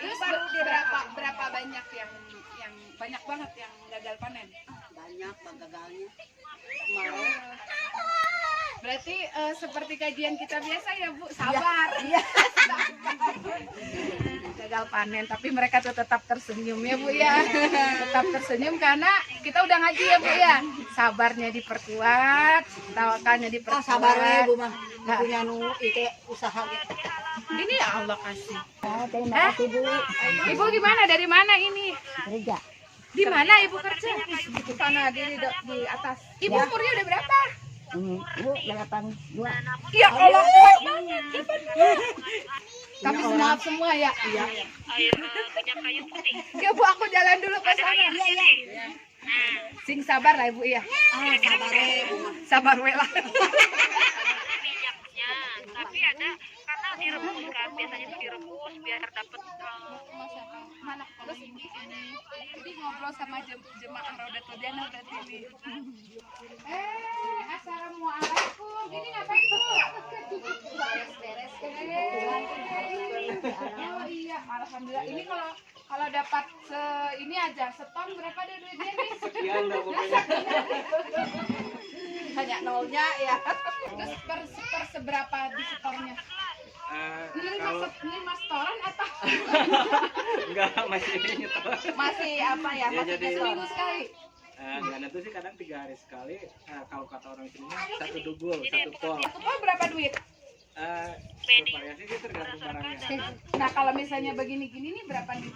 Terus berapa banyak yang banyak banget yang gagal panen? Banyak gagalnya. Kemarin. Berarti seperti kajian kita biasa ya Bu, sabar. Iya. Gagal panen, tapi mereka tuh tetap tersenyum ya Bu ya. Tetap tersenyum karena kita udah ngaji ya Bu ya. Sabarnya diperkuat, tawakalnya diperkuat. Sabar ya Bu mah. Punya itu usaha gitu. Ini ya Allah kasih. Terima kasih Bu. Ibu gimana? Dari mana ini? Kerja. Di mana Ibu kerja? Di sana di atas. Ibu umurnya udah berapa? Bu, 82. Ya Allah. Tapi semangat semua ya. Iya. Ya Bu, aku jalan dulu ke sana. Iya. Sing sabar lah Ibu ya. Sabar ya Bu. Sabar we lah. Minyaknya, tapi ada karena direbus kan, biasanya tuh direbus biar dapat Mana terus ini ngobrol sama jemaah Raudatul Jannah berarti ini. Assalamualaikum. Ini ngapain Bu? Beres-beres. Oh iya, alhamdulillah. Ini kalau dapat ini aja seton berapa deh duitnya nih? Sekian dah pokoknya. Hanya nolnya ya. Terus per seberapa di setornya? Kalau 5 setoran atau enggak masih nyetor. masih apa ya? Ya, Masih jadi seminggu sekali. Enggak nentu sih kadang 3 hari sekali. Kalau kata orang sini satu dubul, satu pol. Satu pol berapa duit? Bervariasi sih tergantung barangnya. Nah kalau misalnya begini-gini nih berapa nih?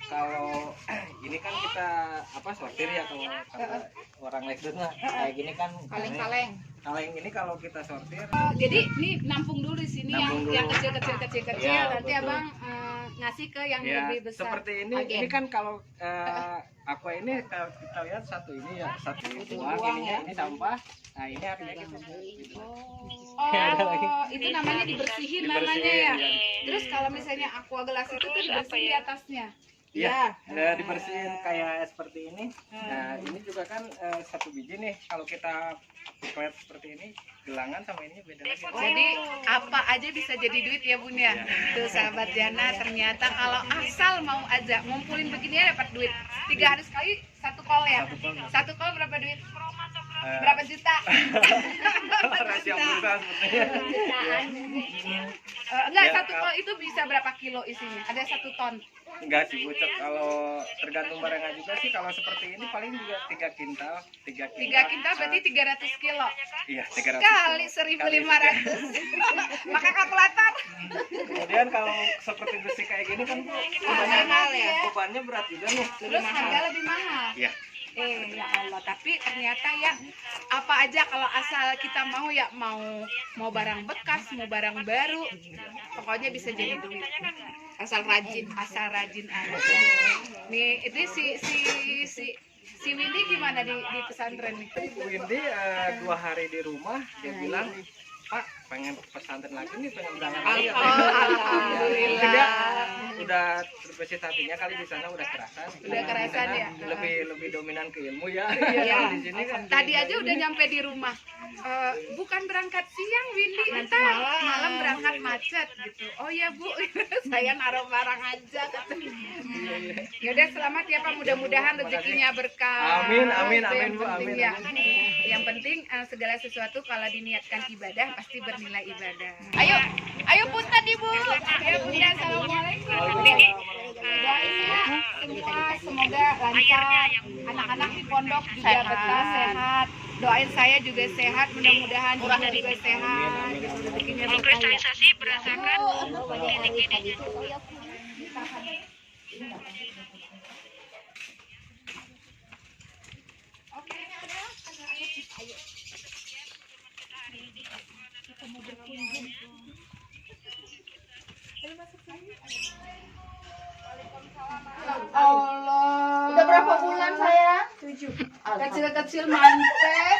Kalau ini kan kita sortir ya kalau kata orang Lexus mah kayak gini kan Kaleng-kaleng. kaleng ini kalau kita sortir Jadi ini nampung dulu di sini Nampung yang dulu. kecil. Ya, Nanti betul. Abang ngasih ke yang ya lebih besar. seperti ini. Agen. Ini kan kalau aqua ini kalau kita lihat satu ini ya satu buang ininya ini sampah. Nah ini harusnya kita gitu. Oh, itu namanya dibersihin namanya ya. Dibersihin, ya. Terus kalau misalnya aqua gelas itu tuh dibersihin di atasnya. Iya, dibersihin kayak seperti ini. Nah, ini juga kan satu biji nih. Kalau kita lihat seperti ini, gelangan sama ini beda lagi. Jadi apa aja bisa jadi duit ya Bun ya. Tuh sahabat Jana, ternyata kalau asal mau aja ngumpulin begini ya dapat duit. 3 hari sekali satu call ya. Satu call berapa duit? Berapa juta? Rahasia perusahaan sepertinya. Enggak, Ya, satu call itu bisa berapa kilo isinya? Ada 1 ton. Enggak sih, bucek. Kalau tergantung barangnya juga sih. Kalau seperti ini paling juga 3 kintal. 3 3 kintal berarti 300 kilo. Iya, 300. Kali 1.500. Pakai kalkulator. Kemudian kalau seperti besi kayak gini kan Mahal ya. bebannya berat juga nih. Terus harga lebih mahal. Iya. Ya Allah, tapi ternyata ya apa aja kalau asal kita mau ya mau barang bekas, mau barang baru, pokoknya bisa jadi duit. Asal rajin aja. Nih, itu si Windy gimana di pesantren nih? Windy 2 hari di rumah dia bilang, Pak pengen pesantren lagi nih, pengen berangkat lagi. Alhamdulillah. Mungkin dia udah terbesit hatinya kali di sana udah kerasan. Udah kerasan Di ya. sana lebih dominan ke ilmu ya. Iya. Di sini kan Tadi aja udah nyampe di rumah. Bukan berangkat siang Windy, entar malam berangkat macet gitu. Oh ya Bu, saya naruh barang aja. Yaudah selamat ya Pak, mudah-mudahan rezekinya berkah. Amin, Itu yang Bu, penting amin, ya. amin. Yang penting segala sesuatu kalau diniatkan ibadah pasti bernilai ibadah. Ayo punten Ibu. Ya Bunda, assalamualaikum. Doain ya semua semoga lancar, anak-anak di pondok juga betah sehat. Doain saya juga sehat, mudah-mudahan juga sehat. Rezekinya berkah. mengkristallisasi berdasarkan titik ini. Allah. Udah berapa bulan saya? 7. Kecil-kecil manten.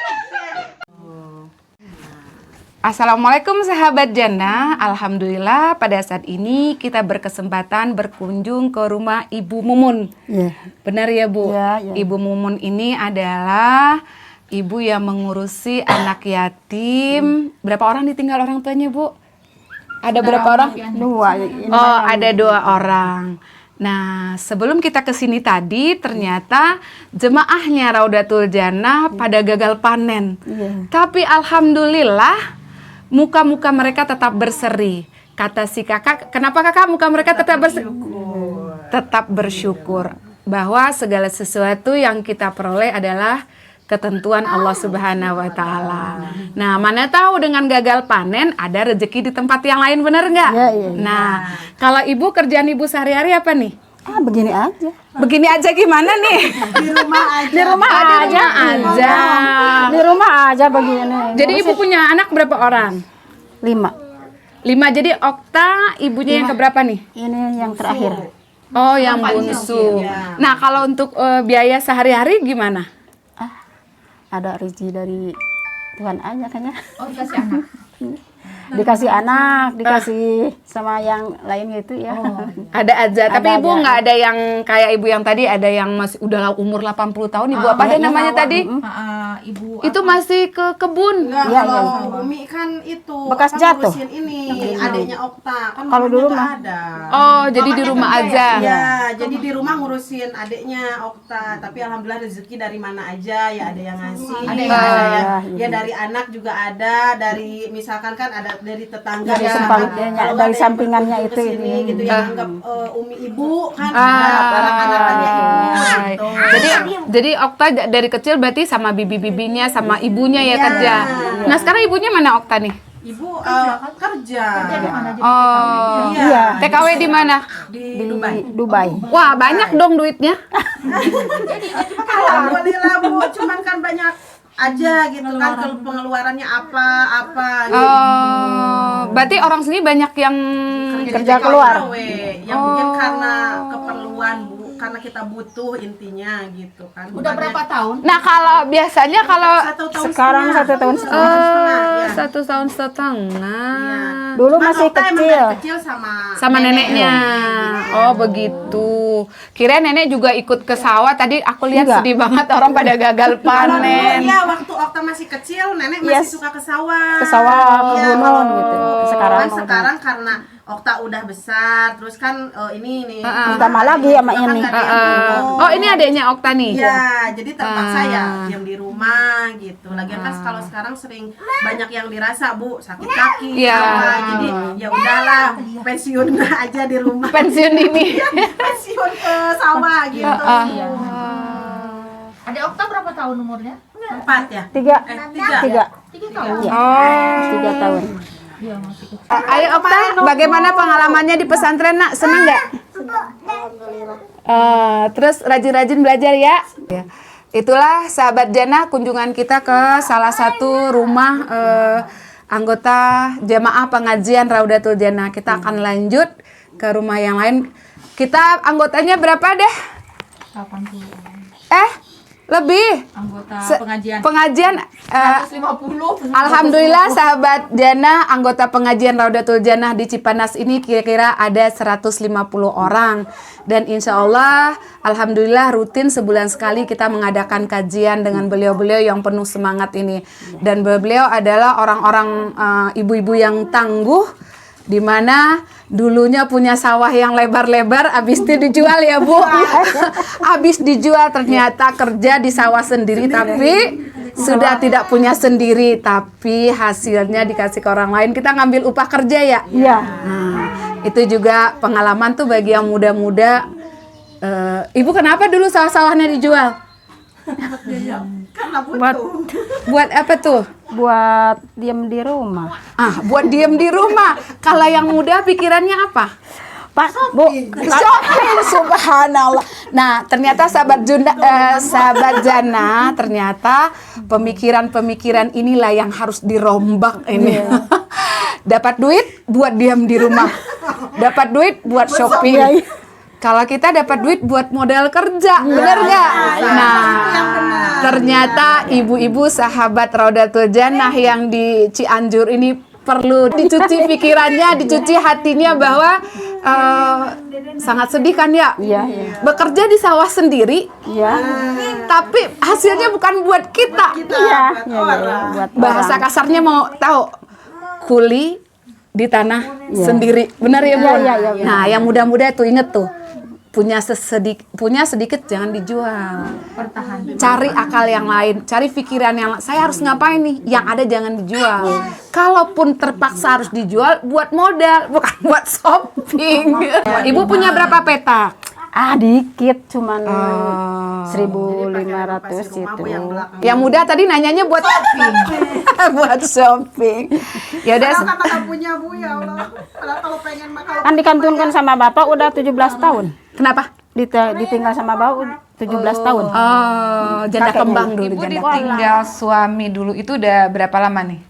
Assalamualaikum sahabat Jannah. Alhamdulillah pada saat ini kita berkesempatan berkunjung ke rumah Ibu Mumun. Iya. Benar ya Bu? Ya, ya. Ibu Mumun ini adalah ibu yang mengurusi anak yatim. Berapa orang ditinggal orang tuanya Bu? Ada berapa orang? 2. Ini Oh, ada 2 orang. Nah, sebelum kita ke sini tadi, ternyata jemaahnya Raudatul Jannah pada gagal panen. Iya. Tapi alhamdulillah, muka-muka mereka tetap berseri. Kata si kakak, kenapa kakak muka mereka tetap berseri? Tetap bersyukur bahwa segala sesuatu yang kita peroleh adalah ketentuan Allah Subhanahu wa Ta'ala. Nah, mana tahu dengan gagal panen ada rezeki di tempat yang lain, bener nggak? Iya, iya. Nah, kalau ibu kerjaan ibu sehari-hari apa nih? Begini aja. Begini aja gimana nih? Di rumah aja. Di rumah aja. Di rumah aja begini. Jadi ibu punya anak berapa orang? 5. 5. Jadi Okta ibunya yang keberapa nih? Ini yang terakhir. Oh, yang bungsu. Nah, kalau untuk biaya sehari-hari gimana? Ada rezeki dari Tuhan aja kayaknya. Oh, dikasih anak. Dikasih anak, dikasih sama yang lain gitu ya. Ada aja, tapi Ada ibu aja. nggak ada yang kayak ibu yang tadi, ada yang masih udah umur 80 tahun. Ibu apa deh namanya tadi? Ibu Itu masih ke kebun. Enggak, Iya, kalau iya. Umi kan itu Bekas apa, jatuh. ngurusin ini adiknya Okta kan Kalau mamanya dulu nggak mah. ada. Oh, jadi di rumah aja. Ya, jadi di rumah ngurusin adiknya Okta, tapi alhamdulillah rezeki dari mana aja ya ada yang ngasih, ada yang ya dari anak juga ada, dari misalkan kan ada dari tetangga Dari ya, sampingnya, kalau dari ada yang sampingannya berkunjung ke itu sini, ini. gitu yang anggap Umi ibu kan Ah. anak-anaknya ibu gitu. Jadi Okta dari kecil berarti sama bibi-bibinya, sama ibunya ya Iya. kerja. Nah, sekarang ibunya mana Okta nih? Ibu kerja Oh, Iya. TKW di mana? di Dubai. Di Dubai. Wah, banyak dong duitnya. Alhamdulillah Bu, cuman kan banyak aja gitu kan pengeluarannya apa gitu. Oh, berarti orang sini banyak yang Kerja keluar. Ya mungkin karena keperluan Bu, karena kita butuh intinya gitu kan. udah berapa tahun? Nah, kalau biasanya kalau 1 tahun Sekarang setengah. 1 tahun setengah. ya. 1 tahun setengah. Dulu Cuman masih Okta emang kecil. dari kecil Sama neneknya. Oh, begitu. Kira nenek juga ikut ke sawah. Tadi aku lihat Enggak. sedih banget orang pada gagal Kalau dulu panen. ya waktu Okta masih kecil, nenek masih Yes. suka ke sawah. Ke sawah, ke Iya, gunung gitu. Sekarang Cuman mah udah. sekarang karena Okta udah besar, terus kan ini nih. Ditambah lagi sama kan ini. nggak ada yang ngurus. Oh, ini adiknya Okta nih. Iya, jadi terpaksa ya diam di rumah gitu. Lagian kan kalau sekarang sering banyak yang dirasa Bu, sakit kaki, Iya. apa. Jadi ya udahlah, pensiun aja di rumah. Pensiun ini. Pensiun ke sawah gitu. Ada Okta berapa tahun umurnya? 4 ya? 3. 3. 3 tahun. Oh. 3 tahun. Ayo Okta, bagaimana pengalamannya di pesantren, Nak? Senang nggak? Terus rajin-rajin belajar ya. Itulah sahabat Jannah, kunjungan kita ke salah satu rumah anggota jamaah pengajian Raudatul Jannah. Kita akan lanjut ke rumah yang lain. Kita anggotanya berapa deh? 80 Lebih. anggota Se- pengajian 150. Alhamdulillah sahabat Jannah, anggota pengajian Raudatul Jannah di Cipanas ini kira-kira ada 150 orang. Dan insya Allah, alhamdulillah rutin sebulan sekali kita mengadakan kajian dengan beliau-beliau yang penuh semangat ini. Dan beliau adalah orang-orang ibu-ibu yang tangguh, di mana dulunya punya sawah yang lebar-lebar, habis itu dijual ya Bu. Habis dijual ternyata kerja di sawah sendiri, tapi sudah tidak punya sendiri, tapi hasilnya dikasih ke orang lain. Kita ngambil upah kerja ya. Iya. Nah, itu juga pengalaman tuh bagi yang muda-muda. Ibu kenapa dulu sawah-sawahnya dijual? Karena Buat Buat apa tuh? buat diam di rumah. Buat diem di rumah. Kalau yang muda pikirannya apa? Pak, Bu, Shopping, subhanallah. Nah, ternyata sahabat Jannah, ternyata pemikiran-pemikiran inilah yang harus dirombak ini. Dapat duit buat diam di rumah. Dapat duit buat shopping. Kalau kita dapat duit buat modal kerja, benar nggak? Nah, ternyata ibu-ibu sahabat Raudatul Jannah yang di Cianjur ini perlu dicuci pikirannya, dicuci hatinya bahwa sangat sedih kan ya? Iya. Bekerja di sawah sendiri, Iya. tapi hasilnya bukan buat kita. Iya. Buat Bahasa kasarnya mau tahu, kuli di tanah sendiri. Benar ya, Bu? Nah, yang muda-muda tuh inget tuh. Punya sedikit jangan dijual. Cari akal yang lain, cari pikiran yang lain. Saya harus ngapain nih? Yang ada jangan dijual. Kalaupun terpaksa harus dijual, buat modal, bukan buat shopping. Ibu punya berapa petak? Dikit cuman Jadi 1.500 pakai rumah, itu. Bu, yang belakang. Yang muda tadi nanyanya buat shopping. Buat shopping. Ya udah. Kalau kata punya Bu, ya Allah. Kalau pengen makan Kan dikantungkan sama bapak udah 17 tahun. Kenapa? Ditinggal sama bapak 17 tahun. Oh, janda Kakeknya. kembang dulu. Ibu Janda ditinggal suami dulu itu udah berapa lama nih?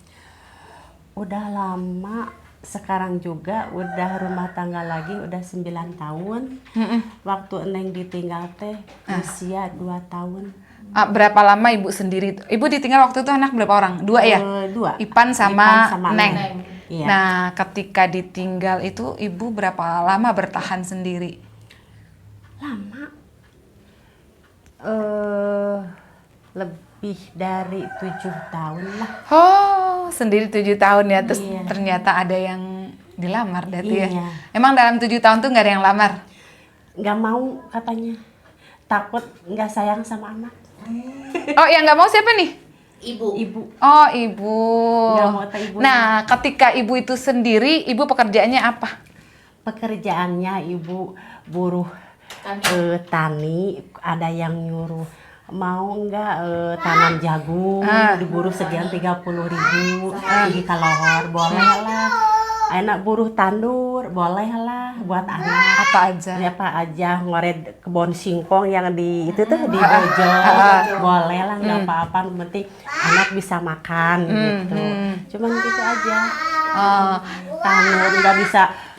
Udah lama, sekarang juga udah rumah tangga lagi udah 9 tahun. Waktu Neng ditinggal teh usia 2 tahun. Berapa lama ibu sendiri? Ibu ditinggal waktu itu anak berapa orang? 2 ya? 2. Ipan sama Neng. Iya. Nah, ketika ditinggal itu ibu berapa lama bertahan sendiri? Lebih dari 7 tahun lah. Oh, sendiri 7 tahun ya. Terus Iya. ternyata ada yang dilamar berarti ya? Iya. Emang dalam 7 tahun tuh nggak ada yang lamar? Nggak mau katanya, takut nggak sayang sama anak. Oh, yang nggak mau siapa nih? Ibu Oh, ibu. Nggak mau tak ibu. Nah, ketika ibu itu sendiri, ibu pekerjaannya apa? Pekerjaannya ibu buruh tani, ada yang nyuruh mau nggak tanam jagung diburu sekian 30.000 pergi ke lohor, boleh lah. Enak buruh tandur, boleh lah buat anak. Apa aja? Apa aja, ngoret kebun singkong yang di itu tuh di Bojo, boleh lah, nggak apa-apa, yang penting anak bisa makan gitu. Cuman gitu aja. Tanur,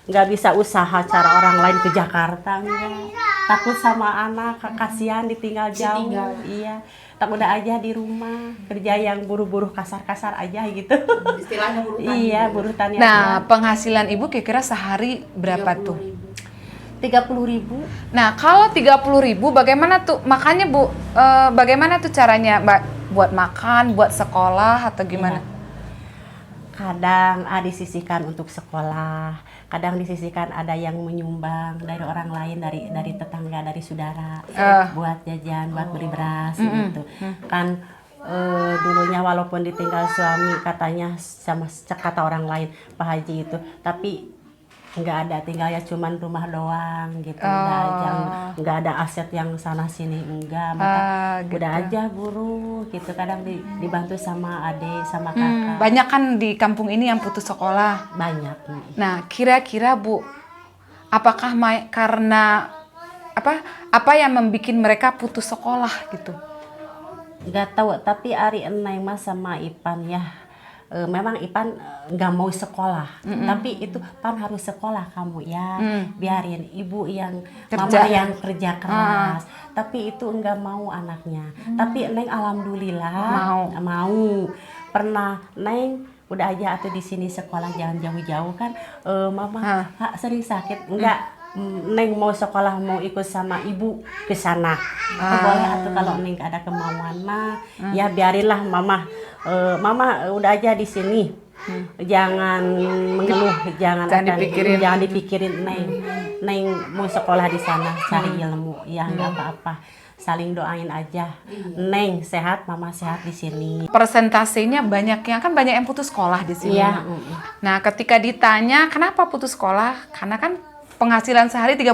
nggak bisa usaha cara orang lain ke Jakarta, enggak. Takut sama anak, kasihan ditinggal jauh. Iya, tak udah aja di rumah kerja yang buruh-buruh kasar-kasar aja gitu. istilahnya buruh tani. Iya, buruh tani. Nah, penghasilan ibu kira-kira sehari berapa tuh? 30.000. Nah, kalau 30.000 bagaimana tuh? Makanya Bu, bagaimana tuh caranya Mbak buat makan, buat sekolah atau gimana? Kadang disisihkan untuk sekolah, kadang disisihkan ada yang menyumbang dari orang lain, dari tetangga, dari saudara, buat jajan, buat beli beras gitu. Kan dulunya walaupun ditinggal suami katanya sama kata orang lain Pak Haji itu, tapi nggak ada, tinggalnya cuman rumah doang gitu, nggak ada aset yang sana sini, enggak. Maka udah aja buruh gitu, kadang dibantu sama adik sama kakak. Banyak kan di kampung ini yang putus sekolah. Banyak. Nah, kira-kira Bu, apakah karena apa yang membuat mereka putus sekolah gitu? Nggak tahu, tapi Ari Eneng mas sama Ipan ya, memang Ipan nggak mau sekolah, tapi itu Pan harus sekolah kamu ya, biarin ibu yang mama yang kerja keras, tapi itu nggak mau anaknya. Tapi Neng alhamdulillah mau. Pernah Neng udah aja atau di sini sekolah, jangan jauh-jauh kan, mama sering sakit, enggak. Neng mau sekolah, mau ikut sama ibu ke sana. Boleh atau kalau Neng ada kemauan mah, ya biarinlah mama. Mama udah aja di sini. Jangan mengeluh, jangan dipikirin Neng mau sekolah di sana, cari ilmu, ya nggak apa-apa. Saling doain aja. Neng sehat, mama sehat di sini. Persentasenya banyak yang putus sekolah di sini. Iya. Nah, ketika ditanya kenapa putus sekolah, karena kan penghasilan sehari 30.000.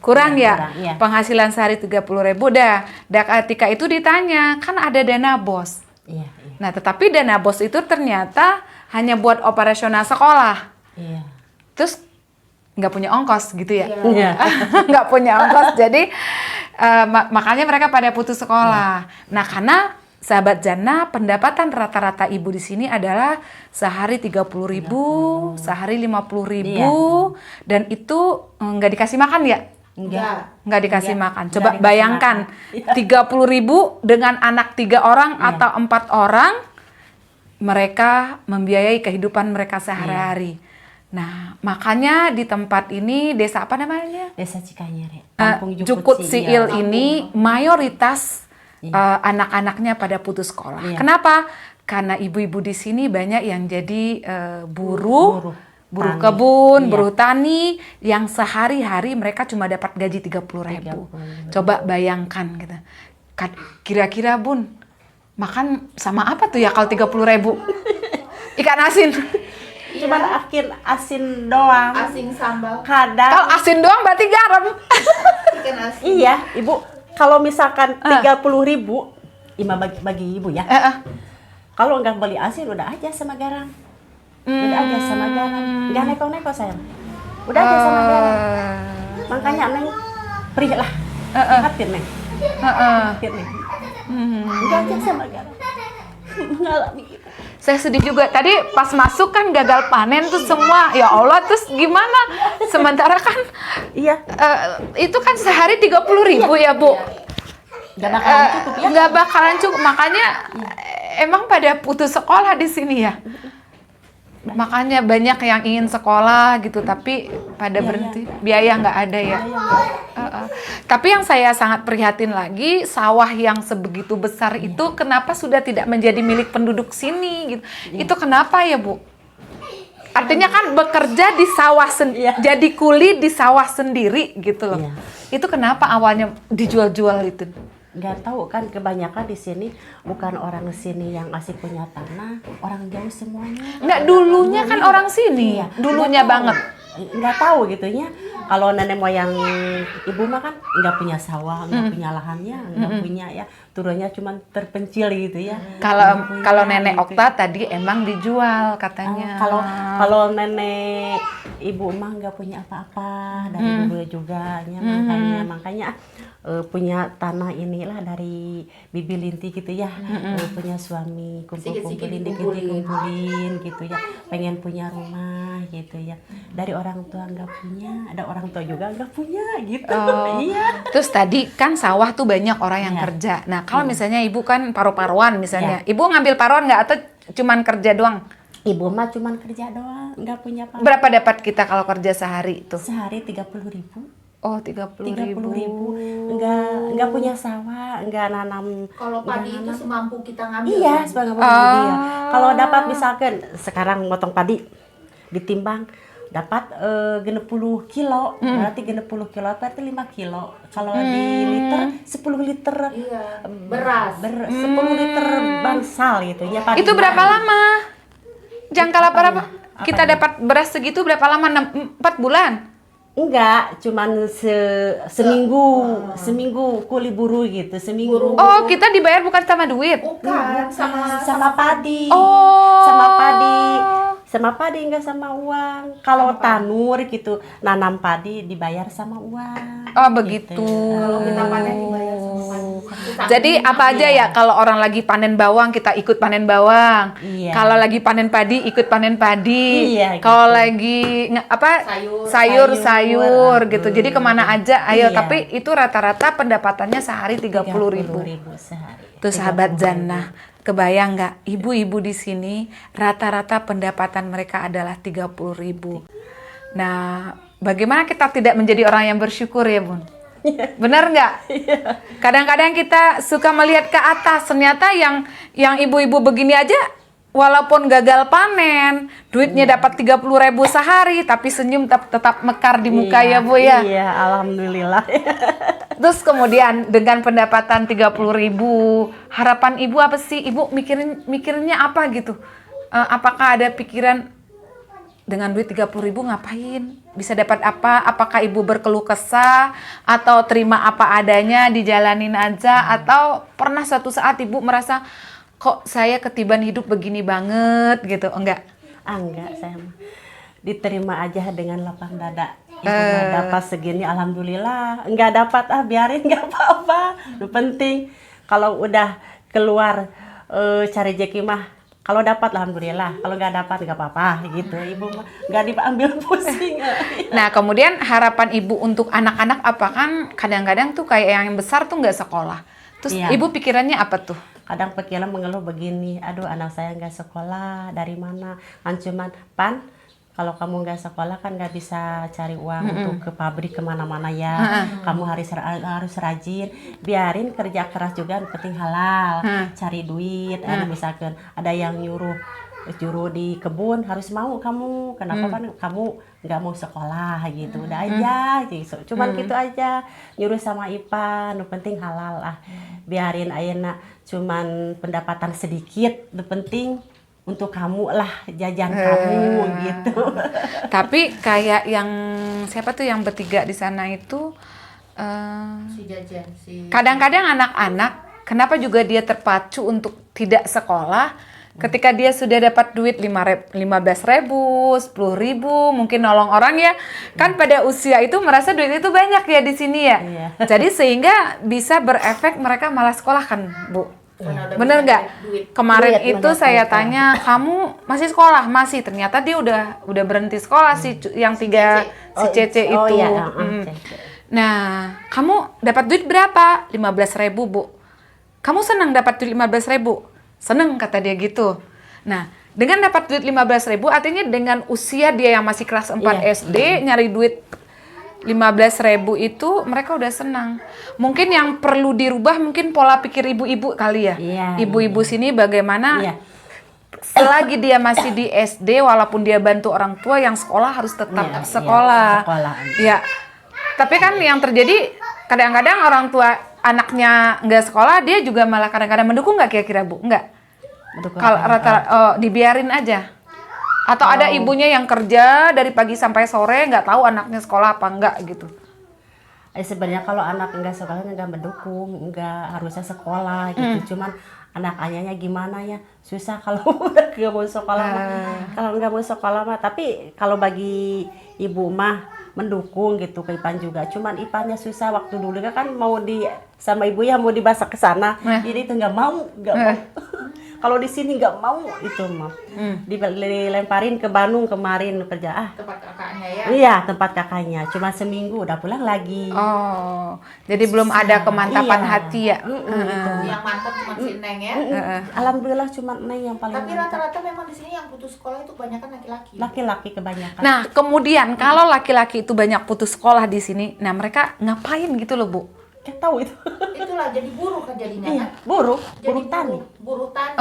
Kurang ya? Iya. Penghasilan sehari 30.000 dah. Ketika itu ditanya, kan ada dana BOS. Iya. Nah, tetapi dana BOS itu ternyata hanya buat operasional sekolah. Iya. Terus nggak punya ongkos gitu ya? Iya. Nggak punya ongkos, jadi makanya mereka pada putus sekolah. Nah, karena sahabat Jannah, pendapatan rata-rata ibu di sini adalah sehari 30.000, sehari 50.000, dan itu nggak dikasih makan ya? Nggak dikasih makan. Coba bayangkan 30.000 dengan anak 3 orang atau 4 orang, mereka membiayai kehidupan mereka sehari-hari. Nah, makanya di tempat ini, desa apa namanya? Desa Cikanyere. Kampung Jukut Siil ini mayoritas anak-anaknya pada putus sekolah. Kenapa? karena ibu-ibu di sini banyak yang jadi buruh tani. kebun, Iya. buruh tani yang sehari-hari mereka cuma dapat gaji 30.000. Coba bayangkan gitu. Kira-kira Bun, makan sama apa tuh ya kalau 30.000? Ikan asin. Cuman asin doang. Asin sambal. Kadang Kalau asin doang berarti garam. Ikan asin. iya, Ibu. Kalau misalkan 30.000, Ima bagi Ibu ya. Kalau nggak beli asin udah aja sama garam. Udah aja sama garam. Nggak neko-neko sayang. Udah aja sama garam. Makanya Neng perih lah. Hati Neng. Hati Neng. Udah aja sama garam. Mengalami gitu. Saya sedih juga. Tadi pas masuk kan gagal panen tuh semua. Ya Allah, terus gimana? Sementara kan Iya. itu kan sehari 30.000 ya, Bu. Nggak bakalan cukup ya. Nggak bakalan cukup. Makanya emang pada putus sekolah di sini ya. Makanya banyak yang ingin sekolah gitu, tapi pada berhenti. Biaya nggak ada ya. Tapi yang saya sangat prihatin lagi, sawah yang sebegitu besar itu kenapa sudah tidak menjadi milik penduduk sini gitu. Itu kenapa ya, Bu? Artinya kan bekerja di sawah jadi kuli di sawah sendiri gitu loh. Itu kenapa awalnya dijual-jual itu? Nggak tahu kan, kebanyakan di sini bukan orang sini yang masih punya tanah, orang jauh semuanya. Nggak, dulunya kan orang sini. Iya, Dulunya nggak tahu. banget. Nggak tahu gitu ya. Kalau nenek moyang ibu mah kan nggak punya sawah, nggak punya lahannya, nggak punya ya. Turunnya cuma terpencil gitu ya. Kalau nenek Okta tadi emang dijual katanya. Kalau nenek ibu mah nggak punya apa-apa dari dulu juga ya, makanya punya tanah inilah dari Bibi Linti gitu ya. Punya suami kumpulin gitu ya, pengen punya rumah gitu ya. Dari orang tua nggak punya, ada orang tua juga nggak punya gitu. Iya. Terus tadi kan sawah tuh banyak orang yang kerja. Nah kalau misalnya ibu kan paruh-paruan misalnya, ibu ngambil paruan nggak atau cuman kerja doang? Ibu mah cuman kerja doang, nggak punya apa. Berapa dapat kita kalau kerja sehari itu? Sehari 30.000. Oh, 30.000. Nggak punya sawah, nggak nanam. Kalau padi itu semampu kita ngambil. Iya, sebagai dia. Kalau dapat misalkan sekarang motong padi ditimbang dapat 60 kilo, berarti 60 kilo berarti 5 kilo. Kalau di liter 10 liter. Iya, beras. 10 liter bansal gitu ya. Itu berapa lama? Jangka berapa? Kita dapat beras segitu berapa lama? 4 bulan? Enggak, cuman seminggu kuli buruh gitu, seminggu. Oh, kita dibayar bukan sama duit? Bukan, sama padi. Oh. Sama padi enggak sama uang. Kalau tanur gitu, nanam padi dibayar sama uang. Oh, begitu. Kalau kita panen dibayar sama padi. Jadi apa aja ya, kalau orang lagi panen bawang kita ikut panen bawang. Iya. Kalau lagi panen padi ikut panen padi. Iya, gitu. Kalau lagi sayur gitu. Jadi kemana aja ayo, Iya. tapi itu rata-rata pendapatannya sehari 30.000. sehari. Tuh sahabat Jannah, kebayang nggak ibu-ibu di sini rata-rata pendapatan mereka adalah 30.000. Nah, bagaimana kita tidak menjadi orang yang bersyukur ya, Bun? Benar nggak? Kadang-kadang kita suka melihat ke atas, ternyata yang ibu-ibu begini aja walaupun gagal panen, duitnya dapat 30.000 sehari, tapi senyum tetap mekar di muka ya, Bu ya. Iya, alhamdulillah. Terus kemudian dengan pendapatan 30.000, harapan ibu apa sih? Ibu mikirnya apa gitu? Apakah ada pikiran dengan duit 30.000 ngapain? Bisa dapat apa? Apakah ibu berkeluh kesah atau terima apa adanya, dijalanin aja, atau pernah suatu saat ibu merasa kok saya ketiban hidup begini banget gitu? Enggak. Enggak, saya mah diterima aja dengan lapang dada. Ibu dapat segini, alhamdulillah. Enggak dapat, biarin, enggak apa-apa. Yang penting kalau udah keluar cari rezeki mah, kalau dapat alhamdulillah, kalau nggak dapat nggak apa-apa gitu. Ibu mah nggak diambil pusing. Nah, kemudian harapan ibu untuk anak-anak apa? Kan kadang-kadang tuh kayak yang besar tuh nggak sekolah. Terus Iya. ibu pikirannya apa tuh? Kadang pikiran mengeluh begini, aduh anak saya nggak sekolah, dari mana? Kan cuman kalau kamu nggak sekolah kan nggak bisa cari uang untuk ke pabrik kemana-mana ya. Kamu harus rajin, biarin kerja keras juga, yang penting halal, cari duit. Misalkan ada yang nyuruh di kebun harus mau kamu, kenapa kan kamu nggak mau sekolah gitu, udah aja gitu. Cuman gitu aja, nyuruh sama Ipan, yang penting halal lah. Biarin ayeuna cuman pendapatan sedikit, yang penting untuk kamu lah, jajan kamu gitu. Tapi kayak yang siapa tuh yang bertiga di sana itu kadang-kadang anak-anak kenapa juga dia terpacu untuk tidak sekolah ketika dia sudah dapat duit 15.000, 10.000, mungkin nolong orang ya. Kan pada usia itu merasa duit itu banyak ya di sini ya. Jadi sehingga bisa berefek mereka malas sekolah kan, Bu? Bener nggak? Kemarin itu saya tanya, kamu masih sekolah? Masih. Ternyata dia udah berhenti sekolah si yang tiga si Cece itu. Nah, kamu dapat duit berapa? 15.000, Bu. Kamu senang dapat duit 15.000? Seneng, kata dia gitu. Nah, dengan dapat duit 15.000 artinya dengan usia dia yang masih kelas 4 SD nyari duit 15.000 itu mereka udah senang. Mungkin yang perlu dirubah mungkin pola pikir ibu-ibu kali ya. Ibu-ibu sini bagaimana selagi dia masih di SD walaupun dia bantu orang tua yang sekolah harus tetap sekolah. Ya. Tapi kan yang terjadi kadang-kadang orang tua anaknya nggak sekolah, dia juga malah kadang-kadang mendukung nggak kira-kira, Bu? Nggak. Kalau rata dibiarin aja. Atau ada ibunya yang kerja dari pagi sampai sore nggak tahu anaknya sekolah apa enggak gitu. Sebenarnya kalau anak nggak sekolah nggak mendukung, nggak harusnya sekolah gitu. Cuman anak ayahnya gimana ya, susah kalau udah nggak mau sekolah mah. Kalau nggak mau sekolah mah, tapi kalau bagi ibu mah mendukung gitu ke Ipan juga. Cuman Ipannya susah, waktu dulu kan mau sama ibu ya mau dibasak ke sana, jadi itu nggak mau. Kalau di sini nggak mau itu mah. Dilemparin ke Bandung kemarin kerja. Tempat kakaknya ya? Iya, tempat kakaknya. Cuma seminggu udah pulang lagi. Oh, jadi belum ada kemantapan hati ya? Yang mantap cuma si Neng ya? Alhamdulillah cuma Neng yang paling Tapi mantap. rata-rata memang di sini yang putus sekolah itu kebanyakan laki-laki. Laki-laki kebanyakan. Nah, kemudian kalau laki-laki itu banyak putus sekolah di sini, nah mereka ngapain gitu loh, Bu? Gak tahu itu. Itulah jadi buruh kan jadinya kan? Buruh Jadi tani. Buruh tani.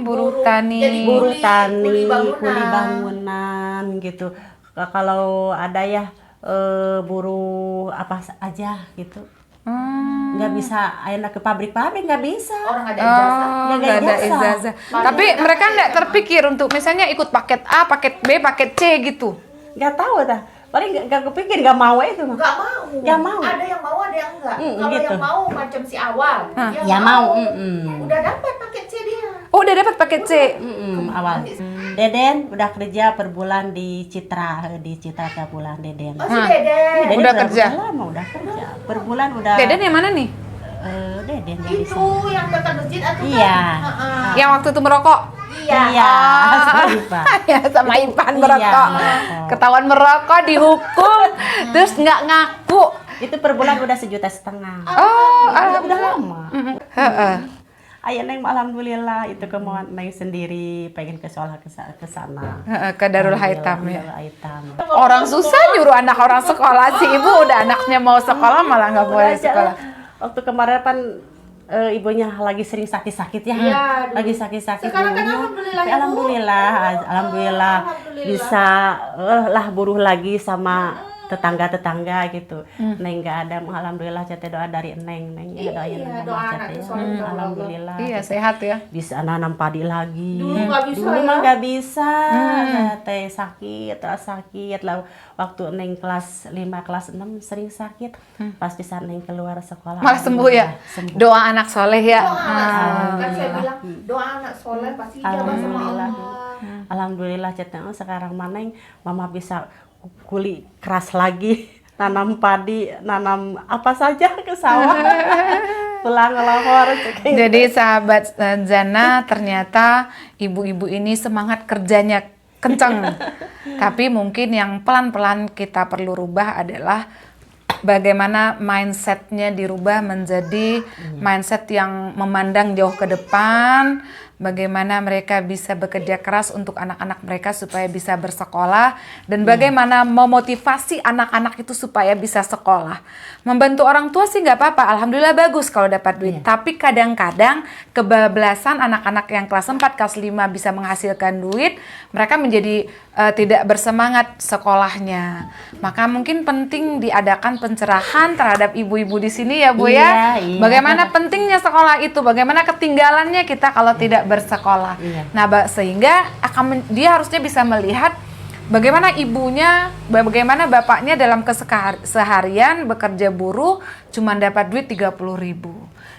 Buruh tani. Jadi Buruh tani, kuli kuli bangunan gitu. Kalau ada ya buruh apa aja gitu. Nggak bisa ayeuna ke pabrik-pabrik, nggak bisa. Orang ada ijazah. Nggak ada ijazah. Tapi mereka nggak terpikir untuk misalnya ikut paket A, paket B, paket C gitu. Nggak tahu dah. Paling nggak kepikir, nggak mau itu mah. Nggak mau. Nggak mau. Ada yang mau, ada yang enggak. Kalau gitu. yang mau macam si awal. Ya mau. Udah dapat paket C dia. Oh, udah dapat paket C. Awal. Deden udah kerja per bulan di Citra tiap bulan Deden. Oh, si Deden. Udah kerja. Lama udah kerja. Per bulan udah. Deden yang mana nih? Deden yang di Itu sana. yang dekat masjid atau Iya. Yang waktu itu merokok. Iya. Sama Ipan. Ya, sama Ipan Iya, merokok. merokok. Ketahuan merokok dihukum, terus nggak ngaku. Itu per bulan udah 1,5 juta. Oh, Udah lama. Heeh. Ayah Neng alhamdulillah itu kemauan Neng sendiri pengen ke sekolah ke sana. Ke Darul Haitam ya. Darul Haitam. Orang susah nyuruh anak orang sekolah, si ibu udah anaknya mau sekolah malah nggak boleh sekolah. Waktu kemarin kan ibunya lagi sering sakit-sakit ya. Iya, Lagi sakit-sakit. Sekarang kan ibunya. alhamdulillah, Tapi ya, Bu. alhamdulillah bisa lah buruh lagi sama tetangga-tetangga gitu. Neng nggak ada, alhamdulillah cete doa dari Neng ya doain Iya, mama doa cete anak ya. itu selalu Alhamdulillah. Iya, sehat ya. Bisa nanam padi lagi. Dulu nggak bisa Dulu ya? mah nggak bisa. Teh sakit lah. Waktu Neng kelas 5 kelas 6 sering sakit. Pas bisa Neng keluar sekolah. Malah sembuh ya. Sembuh. Doa anak soleh ya. Doa anak soleh. Kan saya bilang doa anak soleh pasti dijabah sama Alhamdulillah. Allah. Alhamdulillah cetnya sekarang Maneng mama bisa kuli keras lagi, nanam padi, nanam apa saja ke sawah. Pulang ngelahor. Jadi sahabat Zana, ternyata ibu-ibu ini semangat kerjanya kenceng. Tapi mungkin yang pelan-pelan kita perlu rubah adalah bagaimana mindsetnya dirubah menjadi mindset yang memandang jauh ke depan, bagaimana mereka bisa bekerja keras untuk anak-anak mereka supaya bisa bersekolah, dan bagaimana memotivasi anak-anak itu supaya bisa sekolah. Membantu orang tua sih nggak apa-apa, alhamdulillah bagus kalau dapat duit. Tapi kadang-kadang kebablasan anak-anak yang kelas 4, kelas 5 bisa menghasilkan duit, mereka menjadi tidak bersemangat sekolahnya. Maka mungkin penting diadakan pencerahan terhadap ibu-ibu di sini ya Bu ya. Iya. Bagaimana pentingnya sekolah itu, bagaimana ketinggalannya kita kalau tidak bersekolah. Nah, sehingga dia harusnya bisa melihat bagaimana ibunya, bagaimana bapaknya dalam keseharian bekerja buruh cuma dapat duit 30.000.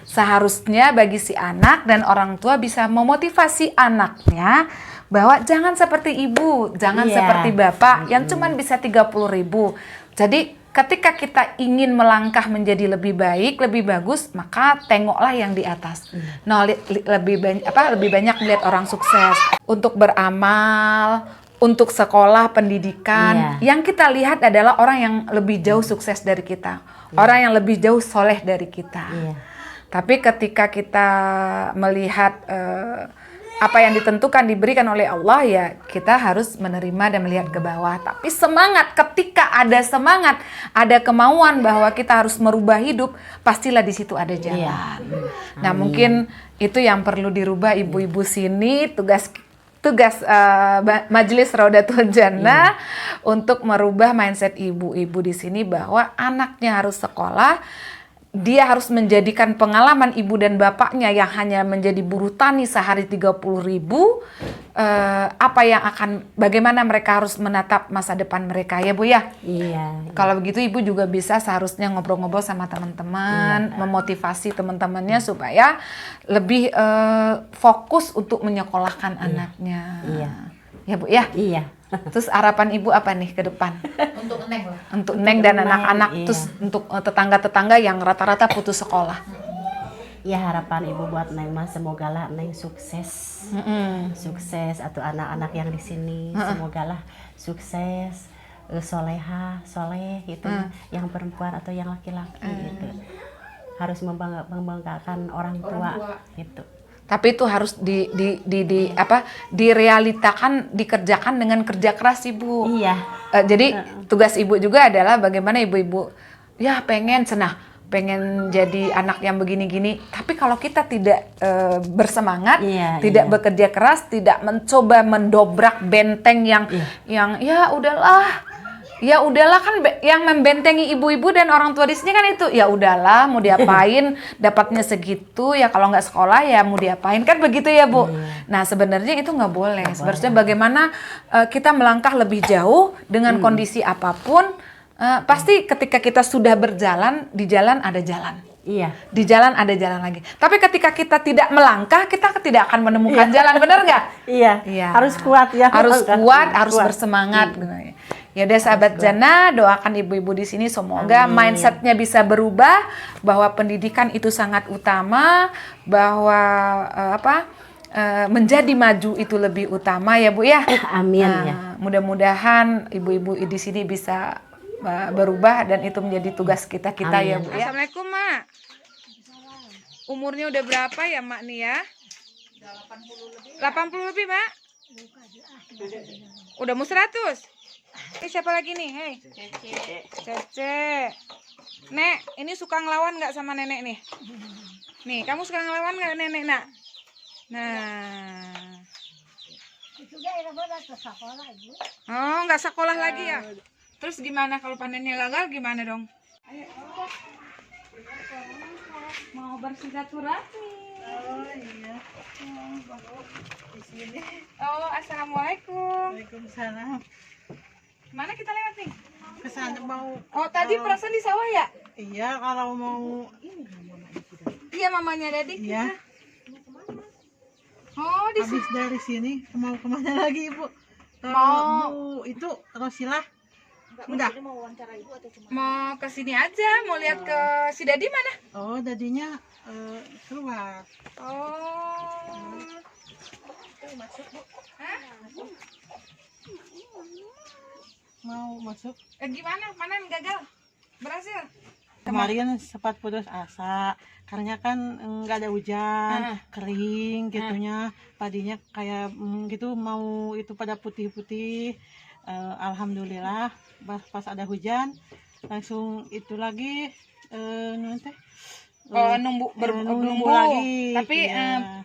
Seharusnya bagi si anak dan orang tua bisa memotivasi anaknya bahwa jangan seperti ibu, jangan seperti bapak yang cuma bisa 30.000. Jadi ketika kita ingin melangkah menjadi lebih baik, lebih bagus, maka tengoklah yang di atas. Nah, lebih banyak melihat orang sukses untuk beramal, untuk sekolah, pendidikan. Yang kita lihat adalah orang yang lebih jauh sukses dari kita, orang yang lebih jauh soleh dari kita. Tapi ketika kita melihat apa yang ditentukan diberikan oleh Allah, ya kita harus menerima dan melihat ke bawah. Tapi semangat, ketika ada semangat, ada kemauan bahwa kita harus merubah hidup, pastilah di situ ada jalan. Nah, mungkin itu yang perlu dirubah ibu-ibu sini, tugas Majelis Raudatul Jannah untuk merubah mindset ibu-ibu di sini bahwa anaknya harus sekolah. Dia harus menjadikan pengalaman ibu dan bapaknya yang hanya menjadi buruh tani sehari 30.000, bagaimana mereka harus menatap masa depan mereka ya Bu ya. Kalau begitu ibu juga bisa seharusnya ngobrol-ngobrol sama teman-teman, memotivasi teman-temannya supaya lebih fokus untuk menyekolahkan anaknya. Ya Bu ya. Terus harapan ibu apa nih ke depan? Untuk Neng lah. Untuk Neng dan anak-anak, terus untuk tetangga-tetangga yang rata-rata putus sekolah. Ya, harapan ibu buat Neng mah semogalah Neng sukses. Sukses atau anak-anak yang di sini semogalah sukses, soleh gitu, yang perempuan atau yang laki-laki gitu. Harus membanggakan orang tua gitu. Tapi itu harus direalitakan, dikerjakan dengan kerja keras ibu. Jadi tugas ibu juga adalah bagaimana ibu-ibu ya pengen jadi anak yang begini-gini. Tapi kalau kita tidak bersemangat, tidak bekerja keras, tidak mencoba mendobrak benteng yang ya udahlah kan yang membentengi ibu-ibu dan orang tua di sini kan itu ya udahlah mau diapain dapatnya segitu ya, kalau nggak sekolah ya mau diapain kan begitu ya Bu. Nah sebenarnya itu nggak boleh. Sebenarnya bagaimana kita melangkah lebih jauh dengan kondisi apapun, pasti ketika kita sudah berjalan di jalan ada jalan. Di jalan ada jalan lagi. Tapi ketika kita tidak melangkah, kita tidak akan menemukan jalan, benar nggak? Harus kuat ya. Harus kuat, harus bersemangat. Ya udah sahabat Jannah, doakan ibu-ibu di sini semoga mindsetnya bisa berubah, bahwa pendidikan itu sangat utama, bahwa menjadi maju itu lebih utama ya Bu ya. Amin. Mudah-mudahan ibu-ibu di sini bisa berubah dan itu menjadi tugas kita ya Bu ya. Assalamualaikum Mak. Umurnya udah berapa ya Mak nih ya? 80 lebih Mak? Udah mau 100? Siapa lagi nih? Hei, Cece. Nek, ini suka ngelawan nggak sama nenek nih? Nih, kamu suka ngelawan nggak nenek nak? Nah. Oh, nggak sekolah lagi ya? Terus gimana kalau panennya gagal gimana dong? Ayo. Mau bersilaturahmi. Oh iya. Di sini. Oh, assalamualaikum. Waalaikumsalam. Mana kita lewat nih? Kesana mau. Oh, tadi perasaan di sawah ya? Iya, kalau mau Iya, mamanya Dadik. Iya. Oh, di habis dari sini mau kemana lagi Ibu? Mau itu Rosilah. Udah. Mau ke sini aja, mau lihat ke si Dadi mana? Oh, Dadinya keluar. Oh. Masuk, Bu. Hah? Mau masuk? Gimana? Mana yang gagal? Berhasil? Kemarin sempat putus asa karena kan nggak ada hujan, kering gitunya, padinya kayak gitu mau itu pada putih-putih. Alhamdulillah pas ada hujan langsung itu lagi nanti numbuh lagi. tapi Iya.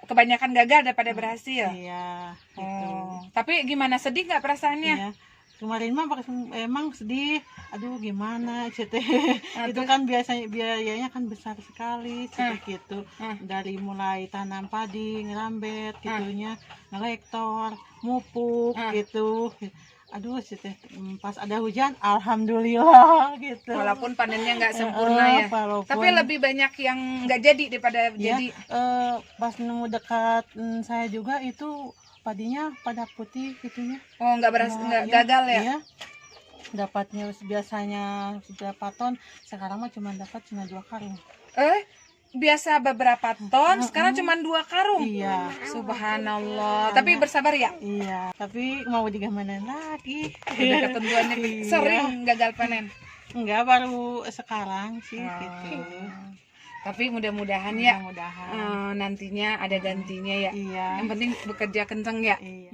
kebanyakan gagal daripada berhasil. Iya, gitu. Tapi gimana, sedih nggak perasaannya? Iya. Kemarin mah emang sedih, aduh gimana itu kan biayanya kan besar sekali gitu, dari mulai tanam padi, ngerambet gitunya, ngelektor, mupuk gitu, aduh pas ada hujan alhamdulillah gitu. Walaupun panennya nggak sempurna ya, tapi lebih banyak yang nggak jadi daripada ya, jadi. pas nemu dekat saya juga itu padinya pada putih gitunya. Oh, nggak gagal ya? Iya. Dapatnya biasanya berapa ton, sekarang mah cuma 2 karung. Biasa beberapa ton, sekarang cuma 2 karung. Iya. Subhanallah. Tapi bersabar ya? Iya. Tapi mau digimana lagi? Udah ketentuannya sering gagal panen. Enggak, baru sekarang sih gitu. Tapi mudah-mudahan ya, Mudah-mudahan. nantinya ada gantinya ya. Iya. Yang penting bekerja kenceng ya. Iya.